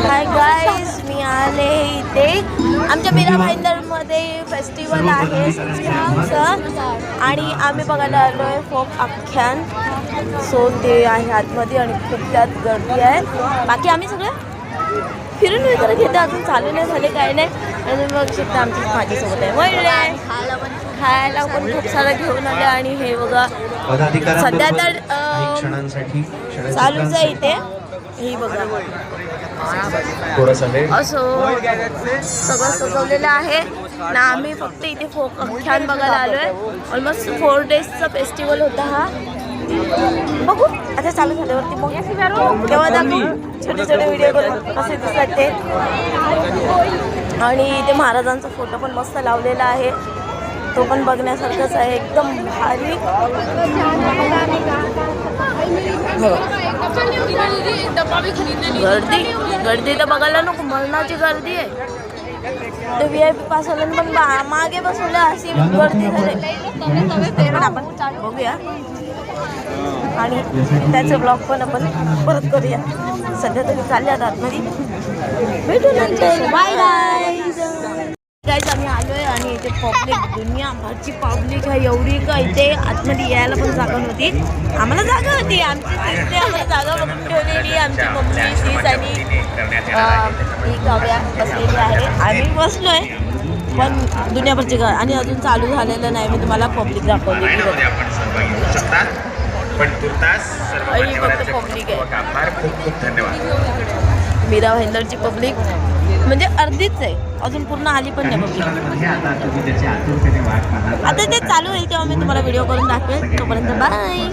Hi guys, मी आले इथे आमच्या मीरा भाईंदरमध्ये फेस्टिवल आहे संस्कृतीचं आणि आम्ही बघायला आलो आहे फोक आख्यान. सो ते आहे आतमध्ये आणि खूप त्यात गर्दी आहे. बाकी आम्ही सगळं फिरून वगैरे घेतो, अजून चालू नाही झाले काय नाही. आणि बघू शकता आमची माझ्यासोबत आहे वळले खायला पण खूप सारं घेऊन आलं. आणि हे बघा सध्या तर चालूच आहे इथे. ही बघा असं सगळं सजवलेलं आहे ना. आम्ही फक्त इथे फोक आख्यान बघायला आलो आहे. ऑलमोस्ट 4 डेजचा फेस्टिवल होता हा. बघू आता चालू झाल्यावरती बघू तेव्हा दाखवू छोटे छोटे व्हिडिओ करून कसे दिसतात ते. आणि इथे महाराजांचा फोटो पण मस्त लावलेला आहे, तो पण बघण्यासारखंच आहे, एकदम भारी. गर्दी तर बघायला नको, मरणाची गर्दी आहे. ते VIP पासवाल्यांनी पण मागे बसवलं, अशी गर्दी झाली. पण आपण बघूया आणि त्याचं ब्लॉग पण आपण परत करूया. सध्या तरी चालले आता आतमध्ये, भेटू नंतर. Bye guys. गाईज आम्ही आलो आहे आणि इथे पब्लिक दुनियाभरची पब्लिक आहे एवढी का इथे आतमध्ये यायला पण जागा नव्हती. आम्हाला जागा होती, आम्हाला जागा बघून ठेवलेली. आमची मम्मी सीज आणि ही काव्या बसलेली आहे. आम्ही बसलो आहे पण दुनियाभरची घर आणि अजून चालू झालेलं नाही. मी तुम्हाला पब्लिक दाखवली. फक्त पब्लिक आहे. मीरा भाईंदरची पब्लिक म्हणजे अर्धीच आहे, अजून पूर्ण आली पण नाही पब्लिक. आता ते चालू होईल तेव्हा मी तुम्हाला व्हिडिओ करून दाखवेल. तोपर्यंत बाय.